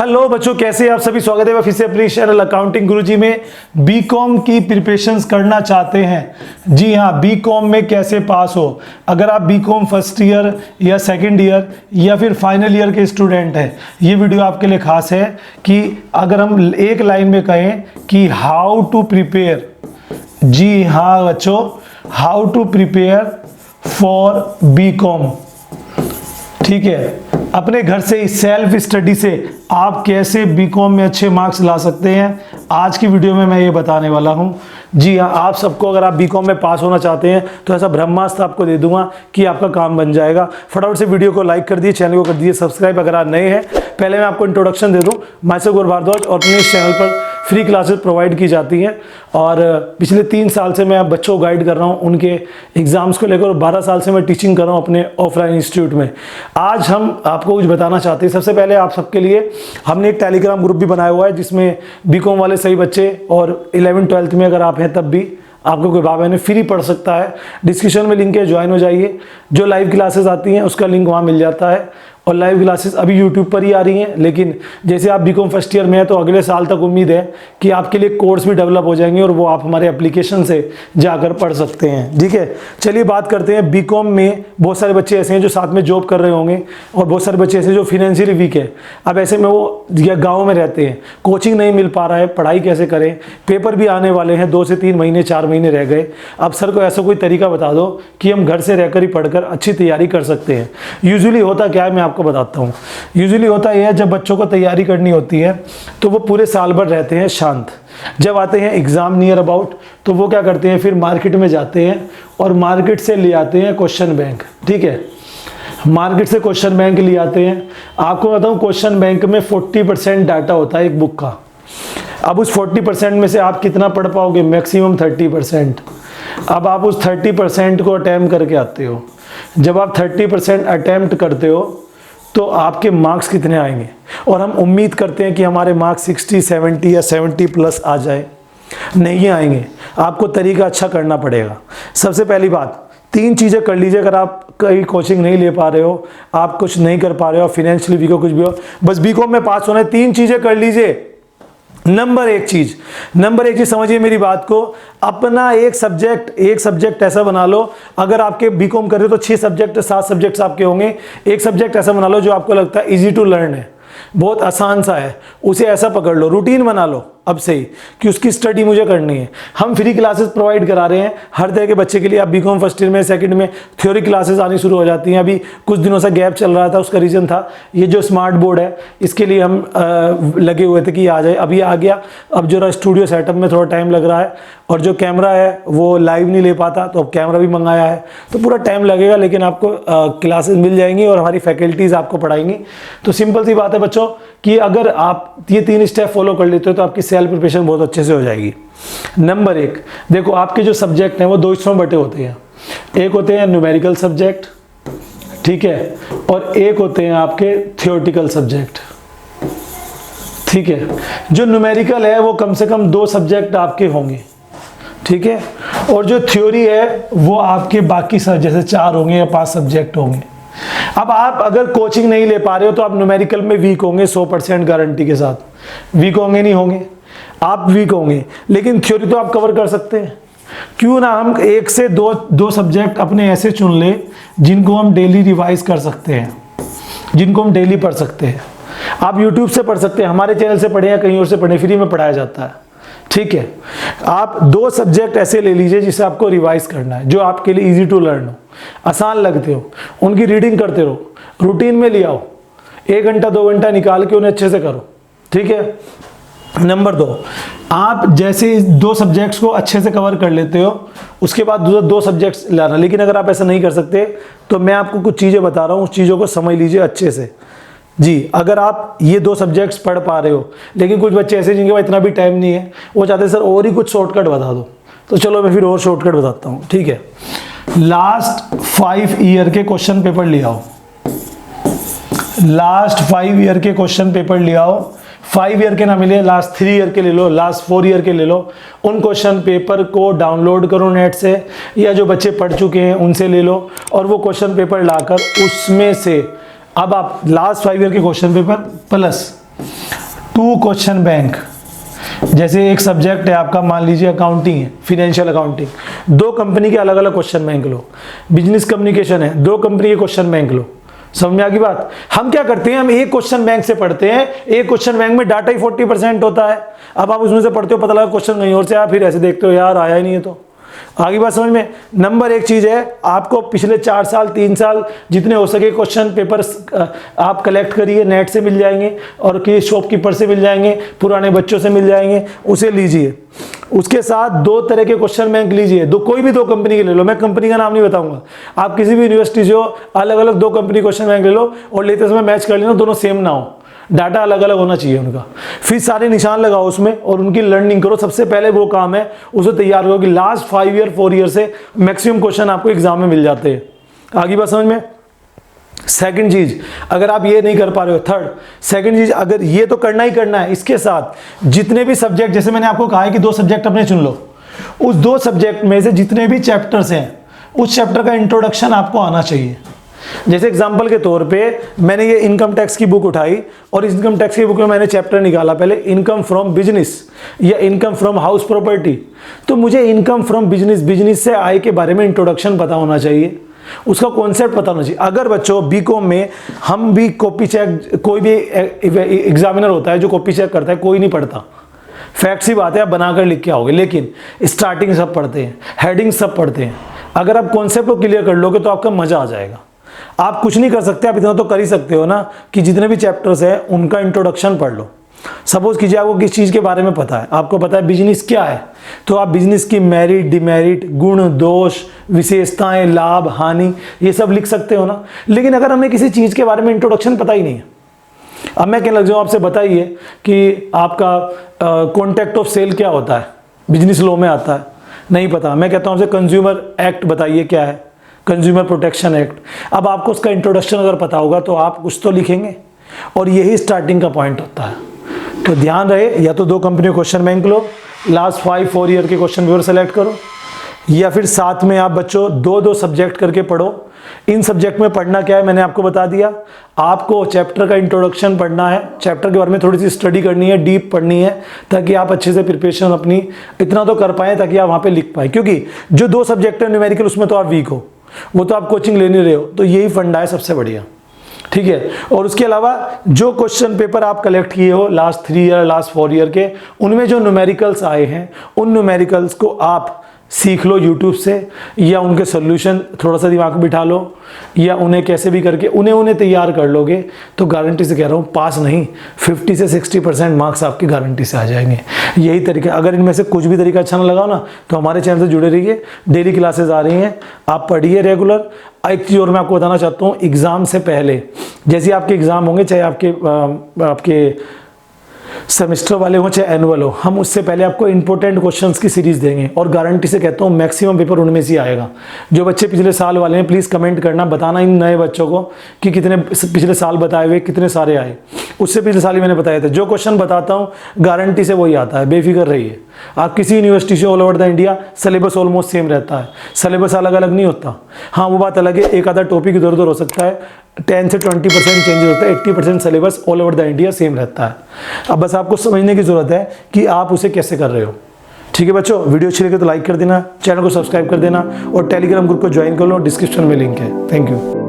Hello बच्चों, कैसे आप सभी। स्वागत है फिर से अपनी चैनल अकाउंटिंग गुरुजी में। बीकॉम की प्रिपरेशंस करना चाहते हैं, जी हाँ, बीकॉम में कैसे पास हो। अगर आप बीकॉम फर्स्ट ईयर या सेकंड ईयर या फिर फाइनल ईयर के स्टूडेंट हैं, ये वीडियो आपके लिए खास है कि अगर हम एक लाइन में कहें कि हाउ टू प्रिपेयर, जी हाँ बच्चों, how to prepare for BCom. ठीक है, अपने घर से सेल्फ स्टडी से आप कैसे बीकॉम में अच्छे मार्क्स ला सकते हैं, आज की वीडियो में मैं ये बताने वाला हूं। जी हाँ, आप सबको अगर आप बीकॉम में पास होना चाहते हैं तो ऐसा ब्रह्मास्त्र आपको दे दूंगा कि आपका काम बन जाएगा। फटाफट से वीडियो को लाइक कर दिए, चैनल को कर दिए सब्सक्राइब अगर आप नए हैं। पहले मैं आपको इंट्रोडक्शन दे दूं, माइसेल्फ गौरव भारद्वाज, और अपने इस चैनल पर फ्री क्लासेस प्रोवाइड की जाती हैं और पिछले 3 साल से मैं बच्चों को गाइड कर रहा हूं उनके एग्जाम्स को लेकर, और 12 साल से मैं टीचिंग कर रहा हूं अपने ऑफलाइन इंस्टीट्यूट में। आज हम आपको कुछ बताना चाहते हैं। सबसे पहले आप सबके लिए हमने एक टेलीग्राम ग्रुप भी बनाया हुआ है जिसमें बीकॉम वाले सभी बच्चे और 11th-12th में अगर आप हैं तब भी आपको कोई बाबा ने फ्री पढ़ सकता है। डिस्क्रिप्शन में लिंक है, ज्वाइन हो जाइए। जो लाइव क्लासेस आती हैं उसका लिंक वहाँ मिल जाता है, और लाइव क्लासेस अभी यूट्यूब पर ही आ रही हैं, लेकिन जैसे आप बीकॉम फर्स्ट ईयर में है तो अगले साल तक उम्मीद है कि आपके लिए कोर्स भी डेवलप हो जाएंगे और वो आप हमारे एप्लीकेशन से जाकर पढ़ सकते हैं। ठीक है, चलिए बात करते हैं। बीकॉम में बहुत सारे बच्चे ऐसे हैं जो साथ में जॉब कर रहे होंगे, और बहुत सारे बच्चे ऐसे जो फिनेंशियली वीक है। अब ऐसे में वो या गाँव में रहते हैं, कोचिंग नहीं मिल पा रहा है, पढ़ाई कैसे करें, पेपर भी आने वाले हैं, 2 से 3 महीने 4 महीने रह गए। अब सर को ऐसा कोई तरीका बता दो कि हम घर से रहकर ही पढ़कर अच्छी तैयारी कर सकते हैं। यूजुअली होता क्या है मैं आपको बताता हूँ। यूजुअली होता यह है, जब बच्चों को तैयारी करनी होती है तो वो पूरे साल भर रहते हैं शांत। जब आते हैं एग्जाम नियर अबाउट तो वो क्या करते हैं, फिर मार्केट में जाते हैं और मार्केट से ले आते हैं क्वेश्चन बैंक। ठीक है, मार्केट से क्वेश्चन बैंक ले आते हैं। आपको बताऊँ, क्वेश्चन बैंक में 40% डाटा होता है एक बुक का। अब उस 40% में से आप कितना पढ़ पाओगे, मैक्सिमम 30%। अब आप उस 30% को अटैम्प्ट करके आते हो। जब आप 30% अटैम्प्ट करते हो तो आपके मार्क्स कितने आएंगे, और हम उम्मीद करते हैं कि हमारे मार्क्स 60, 70 या 70+ आ जाए। नहीं आएंगे, आपको तरीका अच्छा करना पड़ेगा। सबसे पहली बात, 3 चीज़ें कर लीजिए। अगर आप कहीं कोचिंग नहीं ले पा रहे हो, आप कुछ नहीं कर पा रहे हो, फिनेंशियली वीक हो, कुछ भी हो, बस बीकॉम में पास होना है, 3 चीज़ें कर लीजिए। नंबर एक चीज समझिए मेरी बात को, अपना एक सब्जेक्ट ऐसा बना लो। अगर आपके बीकॉम कर रहे हो तो 6 सब्जेक्ट 7 सब्जेक्ट्स आपके होंगे। एक सब्जेक्ट ऐसा बना लो जो आपको लगता है इजी टू लर्न है, बहुत आसान सा है, उसे ऐसा पकड़ लो। रूटीन बना लो अब से ही कि उसकी स्टडी मुझे करनी है। हम फ्री क्लासेस प्रोवाइड करा रहे हैं हर तरह के बच्चे के लिए। अब बीकॉम फर्स्ट ईयर में सेकंड में थ्योरी क्लासेस आनी शुरू हो जाती हैं। अभी कुछ दिनों से गैप चल रहा था, उसका रीज़न था ये जो स्मार्ट बोर्ड है, इसके लिए हम लगे हुए थे कि आ जाए। अभी आ गया। अब जो स्टूडियो सेटअप में थोड़ा टाइम लग रहा है, और जो कैमरा है वो लाइव नहीं ले पाता, तो अब कैमरा भी मंगाया है, तो पूरा टाइम लगेगा, लेकिन आपको क्लासेस मिल जाएंगी और हमारी फैकल्टीज़ आपको पढ़ाएंगी। तो सिंपल सी बात है बच्चों कि अगर आप ये 3 स्टेप फॉलो कर लेते हो तो आपकी सेल्फ प्रिपरेशन बहुत अच्छे से हो जाएगी। नंबर 1, देखो आपके जो सब्जेक्ट हैं वो 2 हिस्सों में बटे होते हैं। एक होते हैं न्यूमेरिकल सब्जेक्ट, ठीक है, और एक होते हैं आपके थियोरेटिकल सब्जेक्ट। ठीक है, जो न्यूमेरिकल है वो कम से कम 2 सब्जेक्ट आपके होंगे, ठीक है, और जो थ्योरी है वो आपके बाकी जैसे 4 होंगे या 5 सब्जेक्ट होंगे। अब आप अगर कोचिंग नहीं ले पा रहे हो तो आप न्यूमेरिकल में वीक होंगे 100% गारंटी के साथ। वीक होंगे नहीं होंगे, आप वीक होंगे, लेकिन थ्योरी तो आप कवर कर सकते हैं। क्यों ना हम 1 से 2 सब्जेक्ट अपने ऐसे चुन ले जिनको हम डेली रिवाइज कर सकते हैं, जिनको हम डेली पढ़ सकते हैं। आप यूट्यूब से पढ़ सकते हैं, हमारे चैनल से पढ़ें या कहीं और से पढ़ें, फ्री में पढ़ाया जाता है। ठीक है, आप 2 सब्जेक्ट ऐसे ले लीजिए जिसे आपको रिवाइज करना है, जो आपके लिए इजी टू लर्न हो, आसान लगते हो, उनकी रीडिंग करते रहो, रूटीन में ले आओ, 1 घंटा 2 घंटा निकाल के उन्हें अच्छे से करो। ठीक है। नंबर 2, आप जैसे 2 सब्जेक्ट्स को अच्छे से कवर कर लेते हो, उसके बाद 2 सब्जेक्ट्स लाना। लेकिन अगर आप ऐसा नहीं कर सकते तो मैं आपको कुछ चीज़ें बता रहा हूँ, उस चीज़ों को समझ लीजिए अच्छे से। जी, अगर आप ये 2 सब्जेक्ट्स पढ़ पा रहे हो, लेकिन कुछ बच्चे ऐसे जिनके पास इतना भी टाइम नहीं है, वो चाहते हैं सर और ही कुछ शॉर्टकट बता दो, तो चलो मैं फिर और शॉर्टकट बताता हूँ। ठीक है, लास्ट 5 ईयर के क्वेश्चन पेपर ले आओ। लास्ट 5 ईयर के क्वेश्चन पेपर ले आओ। 5 ईयर के ना मिले, लास्ट 3 ईयर के ले लो, लास्ट 4 ईयर के ले लो। उन क्वेश्चन पेपर को डाउनलोड करो नेट से, या जो बच्चे पढ़ चुके हैं उनसे ले लो, और वो क्वेश्चन पेपर लाकर उसमें से अब आप लास्ट 5 ईयर के question paper plus two question bank, जैसे एक सब्जेक्ट है आपका, मान लीजिए अकाउंटिंग है, फिनेंशियल अकाउंटिंग, दो कंपनी के अलग अलग क्वेश्चन बैंक लो। बिजनेस कम्युनिकेशन है, दो कंपनी के क्वेश्चन बैंक लो। समझ में आ गई बात? हम क्या करते हैं, हम एक क्वेश्चन बैंक से पढ़ते हैं, एक क्वेश्चन बैंक में डाटा ही 40% होता है। अब आप उसमें से पढ़ते हो, पता लगा क्वेश्चन कहीं और से आया, फिर ऐसे देखते हो यार आया ही नहीं है। तो आगे बात समझ में? नंबर एक चीज है, आपको पिछले 4 साल 3 साल जितने हो सके क्वेश्चन पेपर्स आप कलेक्ट करिए, नेट से मिल जाएंगे और कि शॉपकीपर से मिल जाएंगे, पुराने बच्चों से मिल जाएंगे, उसे लीजिए। उसके साथ 2 तरह के क्वेश्चन बैंक लीजिए, कोई भी 2 कंपनी के ले लो, मैं कंपनी का नाम नहीं बताऊंगा। आप किसी भी यूनिवर्सिटी से हो, अलग अलग 2 कंपनी क्वेश्चन बैंक ले लो और लेते समय मैच कर लेना, दोनों सेम ना हो, डाटा अलग अलग होना चाहिए उनका। फिर सारे निशान लगाओ उसमें और उनकी लर्निंग करो। सबसे पहले वो काम है उसे तैयार करो कि लास्ट 5 ईयर 4 ईयर से मैक्सिमम क्वेश्चन आपको एग्जाम में मिल जाते हैं। आगे बात समझ में? सेकंड चीज, अगर आप ये नहीं कर पा रहे हो, थर्ड सेकंड चीज, अगर ये तो करना ही करना है, इसके साथ जितने भी सब्जेक्ट, जैसे मैंने आपको कहा है कि 2 सब्जेक्ट अपने चुन लो, उस 2 सब्जेक्ट में से जितने भी चैप्टर्स हैं उस चैप्टर का इंट्रोडक्शन आपको आना चाहिए। जैसे एग्जांपल के तौर पे मैंने ये इनकम टैक्स की बुक उठाई और इस इनकम टैक्स की बुक में मैंने चैप्टर निकाला पहले इनकम फ्रॉम बिजनेस या इनकम फ्रॉम हाउस प्रॉपर्टी। तो मुझे इनकम फ्रॉम बिजनेस से आय के बारे में इंट्रोडक्शन पता होना चाहिए, उसका कॉन्सेप्ट पता होना चाहिए। अगर बच्चों बीकॉम में हम भी कॉपी चेक, कोई भी एग्जामिनर होता है जो कॉपी चेक करता है, कोई नहीं पढ़ता, फैक्ट सी बात है, आप बनाकर लिख के आओगे, लेकिन स्टार्टिंग सब पढ़ते हैं, हेडिंग सब पढ़ते हैं। अगर आप कॉन्सेप्ट को क्लियर कर लोगे तो आपका मजा आ जाएगा। आप कुछ नहीं कर सकते, आप इतना तो कर ही सकते हो ना कि जितने भी चैप्टर्स हैं उनका इंट्रोडक्शन पढ़ लो। सपोज कीजिए आपको किस चीज़ के बारे में पता है, आपको पता है बिजनेस क्या है, तो आप बिजनेस की मेरिट, डिमेरिट, गुण, दोष, विशेषताएं, लाभ, हानि, ये सब लिख सकते हो ना। लेकिन अगर हमें किसी चीज़ के बारे में इंट्रोडक्शन पता ही नहीं है, अब मैं कहने लग जाऊँ आपसे, बताइए कि आपका कॉन्ट्रैक्ट ऑफ सेल क्या होता है, बिजनेस लॉ में आता है, नहीं पता। मैं कहता हूँ आपसे कंज्यूमर एक्ट बताइए क्या है, कंज्यूमर प्रोटेक्शन एक्ट। अब आपको उसका इंट्रोडक्शन अगर पता होगा तो आप कुछ तो लिखेंगे, और यही स्टार्टिंग का पॉइंट होता है। तो ध्यान रहे, या तो 2 कंपनी क्वेश्चन बैंक लो, लास्ट 5-4 ईयर के क्वेश्चन पेपर सेलेक्ट करो, या फिर साथ में आप बच्चों 2-2 सब्जेक्ट करके पढ़ो। इन सब्जेक्ट में पढ़ना क्या है मैंने आपको बता दिया। आपको चैप्टर का इंट्रोडक्शन पढ़ना है, चैप्टर के बारे में थोड़ी सी स्टडी करनी है, डीप पढ़नी है, ताकि आप अच्छे से प्रिपरेशन अपनी इतना तो कर पाएँ ताकि आप वहाँ पे लिख पाएँ। क्योंकि जो 2 सब्जेक्ट है न्यूमेरिकल, उसमें तो आप वीक हो, वो तो आप कोचिंग ले नहीं रहे हो, तो यही फंडा है सबसे बढ़िया, ठीक है। और उसके अलावा जो क्वेश्चन पेपर आप कलेक्ट किए हो लास्ट 3 ईयर, लास्ट 4 ईयर के, उनमें जो न्यूमेरिकल्स आए हैं, उन न्यूमेरिकल्स को आप सीख लो यूट्यूब से, या उनके सोल्यूशन थोड़ा सा दिमाग में बिठा लो, या उन्हें कैसे भी करके उन्हें तैयार कर लोगे तो गारंटी से कह रहा हूँ, पास नहीं 50 से 60% मार्क्स आपकी गारंटी से आ जाएंगे। यही तरीका, अगर इनमें से कुछ भी तरीका अच्छा ना लगाओ ना, तो हमारे चैनल से जुड़े रहिए, डेली क्लासेस आ रही हैं, आप पढ़िए रेगुलर। एक चीज़ और मैं आपको बताना चाहता हूँ, एग्ज़ाम से पहले, जैसे आपके एग्ज़ाम होंगे, चाहे आपके सेमेस्टर वाले हो चाहे एनुअल हो, हम उससे पहले आपको इंपॉर्टेंट क्वेश्चंस की सीरीज देंगे, और गारंटी से कहता हूँ मैक्सिमम पेपर उनमें से आएगा। जो बच्चे पिछले साल वाले हैं प्लीज़ कमेंट करना, बताना इन नए बच्चों को कि कितने पिछले साल बताए हुए कितने सारे आए। उससे पिछले साल ही मैंने बताया था, जो क्वेश्चन बताता हूँ गारंटी से वही आता है, बेफिक्र रहिए। आप किसी यूनिवर्सिटी से all over the India syllabus almost same रहता है, सिलेबस अलग अलग नहीं होता। हाँ वो बात अलग है, एक आधा टॉपिक इधर उधर हो सकता है, 10 से 20% चेंजेस होता है, 80% syllabus all over the India same रहता है। अब बस आपको समझने की ज़रूरत है कि आप उसे कैसे कर रहे हो। ठीक है बच्चों, वीडियो अच्छी लगे तो लाइक कर देना, चैनल को सब्सक्राइब कर देना, और टेलीग्राम ग्रुप को ज्वाइन कर लो, डिस्क्रिप्शन में लिंक है। Thank you.